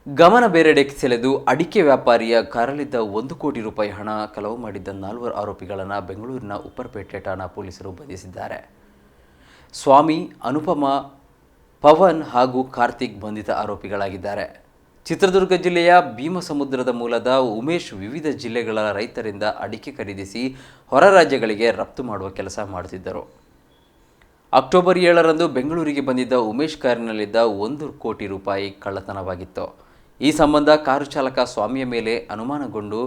ಗಮನ ಬೇರೆಡೆ ಸೆಳೆದು ಅಡಿಕೆ ವ್ಯಾಪಾರಿಯ ಕಾರಲ್ಲಿದ್ದ 1 ಕೋಟಿ ರೂಪಾಯಿ ಹಣ ಕಳವು ಮಾಡಿದ್ದ 4 ಆರೋಪಿಗಳನ್ನು ಬೆಂಗಳೂರಿನ ಉಪ್ಪರಪೇಟೆ ಠಾಣಾ ಪೊಲೀಸರು ಬಂಧಿಸಿದ್ದಾರೆ. ಸ್ವಾಮಿ, ಅನುಪಮ, ಪವನ್ ಹಾಗೂ ಕಾರ್ತಿಕ್ ಬಂಧಿತ ಆರೋಪಿಗಳಾಗಿದ್ದಾರೆ. ಚಿತ್ರದುರ್ಗ ಜಿಲ್ಲೆಯ ಭೀಮಸಮುದ್ರದ ಮೂಲದ ಉಮೇಶ್ ವಿವಿಧ ಜಿಲ್ಲೆಗಳ ರೈತರಿಂದ ಅಡಿಕೆ ಖರೀದಿಸಿ ಹೊರ ರಾಜ್ಯಗಳಿಗೆ ರಫ್ತು ಮಾಡುವ ಕೆಲಸ ಮಾಡುತ್ತಿದ್ದರು. ಅಕ್ಟೋಬರ್ 7ರಂದು ಬೆಂಗಳೂರಿಗೆ ಬಂದಿದ್ದ ಉಮೇಶ್ ಕಾರಿನಲ್ಲಿದ್ದ 1 ಕೋಟಿ ರೂಪಾಯಿ ಕಳ್ಳತನವಾಗಿತ್ತು. ಈ ಸಂಬಂಧ ಕಾರು ಚಾಲಕ ಸ್ವಾಮಿಯ ಮೇಲೆ ಅನುಮಾನಗೊಂಡು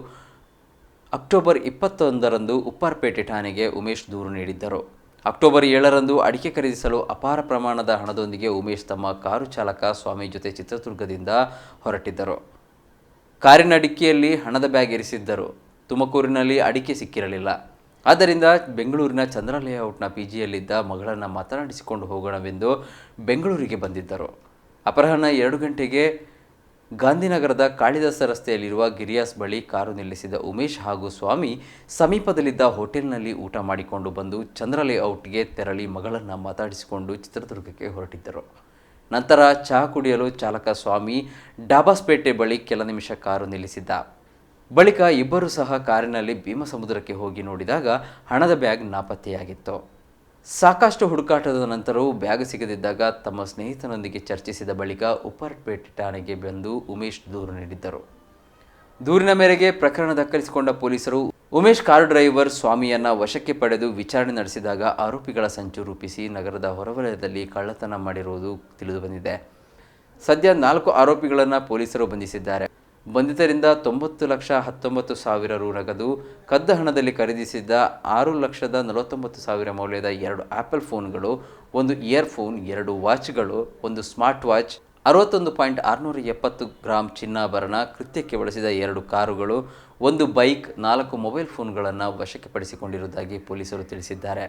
ಅಕ್ಟೋಬರ್ 21ರಂದು ಉಪ್ಪರಪೇಟೆ ಠಾಣೆಗೆ ಉಮೇಶ್ ದೂರು ನೀಡಿದ್ದರು. ಅಕ್ಟೋಬರ್ 7ರಂದು ಅಡಿಕೆ ಖರೀದಿಸಲು ಅಪಾರ ಪ್ರಮಾಣದ ಹಣದೊಂದಿಗೆ ಉಮೇಶ್ ತಮ್ಮ ಕಾರು ಚಾಲಕ ಸ್ವಾಮಿ ಜೊತೆ ಚಿತ್ರದುರ್ಗದಿಂದ ಹೊರಟಿದ್ದರು. ಕಾರಿನ ಡಿಕ್ಕಿಯಲ್ಲಿ ಹಣದ ಬ್ಯಾಗ್ ಇರಿಸಿದ್ದರು. ತುಮಕೂರಿನಲ್ಲಿ ಅಡಿಕೆ ಸಿಕ್ಕಿರಲಿಲ್ಲ. ಆದ್ದರಿಂದ ಬೆಂಗಳೂರಿನ ಚಂದ್ರ ಲೇಔಟ್ನ ಪಿಜಿಯಲ್ಲಿದ್ದ ಮಗಳನ್ನು ಮಾತನಾಡಿಸಿಕೊಂಡು ಹೋಗೋಣವೆಂದು ಬೆಂಗಳೂರಿಗೆ ಬಂದಿದ್ದರು. ಅಪರಾಹ್ನ 2 ಗಂಟೆಗೆ ಗಾಂಧಿನಗರದ ಕಾಳಿದಾಸ ರಸ್ತೆಯಲ್ಲಿರುವ ಗಿರಿಯಾಸ್ ಬಳಿ ಕಾರು ನಿಲ್ಲಿಸಿದ ಉಮೇಶ್ ಹಾಗೂ ಸ್ವಾಮಿ ಸಮೀಪದಲ್ಲಿದ್ದ ಹೋಟೆಲ್ನಲ್ಲಿ ಊಟ ಮಾಡಿಕೊಂಡು ಬಂದು ಚಂದ್ರ ಲೇಔಟ್ಗೆ ತೆರಳಿ ಮಗಳನ್ನು ಮಾತಾಡಿಸಿಕೊಂಡು ಚಿತ್ರದುರ್ಗಕ್ಕೆ ಹೊರಟಿದ್ದರು. ನಂತರ ಚಹಾ ಕುಡಿಯಲು ಚಾಲಕ ಸ್ವಾಮಿ ಡಾಬಾಸ್ಪೇಟೆ ಬಳಿ ಕೆಲ ನಿಮಿಷ ಕಾರು ನಿಲ್ಲಿಸಿದ್ದ. ಬಳಿಕ ಇಬ್ಬರೂ ಸಹ ಕಾರಿನಲ್ಲಿ ಭೀಮಸಮುದ್ರಕ್ಕೆ ಹೋಗಿ ನೋಡಿದಾಗ ಹಣದ ಬ್ಯಾಗ್ ನಾಪತ್ತೆಯಾಗಿತ್ತು. ಸಾಕಷ್ಟು ಹುಡುಕಾಟದ ನಂತರವೂ ಬ್ಯಾಗ್ ಸಿಗದಿದ್ದಾಗ ತಮ್ಮ ಸ್ನೇಹಿತನೊಂದಿಗೆ ಚರ್ಚಿಸಿದ ಬಳಿಕ ಉಪ್ಪರಪೇಟೆ ಠಾಣೆಗೆ ಬಂದು ಉಮೇಶ್ ದೂರು ನೀಡಿದ್ದರು. ದೂರಿನ ಮೇರೆಗೆ ಪ್ರಕರಣ ದಾಖಲಿಸಿಕೊಂಡ ಪೊಲೀಸರು ಉಮೇಶ್ ಕಾರು ಡ್ರೈವರ್ ಸ್ವಾಮಿಯನ್ನ ವಶಕ್ಕೆ ಪಡೆದು ವಿಚಾರಣೆ ನಡೆಸಿದಾಗ ಆರೋಪಿಗಳ ಸಂಚು ರೂಪಿಸಿ ನಗರದ ಹೊರವಲಯದಲ್ಲಿ ಕಳ್ಳತನ ಮಾಡಿರುವುದು ತಿಳಿದುಬಂದಿದೆ. ಸದ್ಯ 4 ಆರೋಪಿಗಳನ್ನು ಪೊಲೀಸರು ಬಂಧಿಸಿದ್ದಾರೆ. ಬಂಧಿತರಿಂದ 90,19,000 ರು ನಗದು, ಕದ್ದ ಹಣದಲ್ಲಿ ಖರೀದಿಸಿದ್ದ 6,49,000 ಮೌಲ್ಯದ 2 ಆಪಲ್ ಫೋನ್ಗಳು, 1 ಇಯರ್ಫೋನ್, 2 ವಾಚ್ಗಳು, 1 ಸ್ಮಾರ್ಟ್ ವಾಚ್, 61.670 ಗ್ರಾಂ ಚಿನ್ನಾಭರಣ, ಕೃತ್ಯಕ್ಕೆ ಬಳಸಿದ 2 ಕಾರುಗಳು, 1 ಬೈಕ್, 4 ಮೊಬೈಲ್ ಫೋನ್ಗಳನ್ನು ವಶಕ್ಕೆ ಪಡಿಸಿಕೊಂಡಿರುವುದಾಗಿ ಪೊಲೀಸರು ತಿಳಿಸಿದ್ದಾರೆ.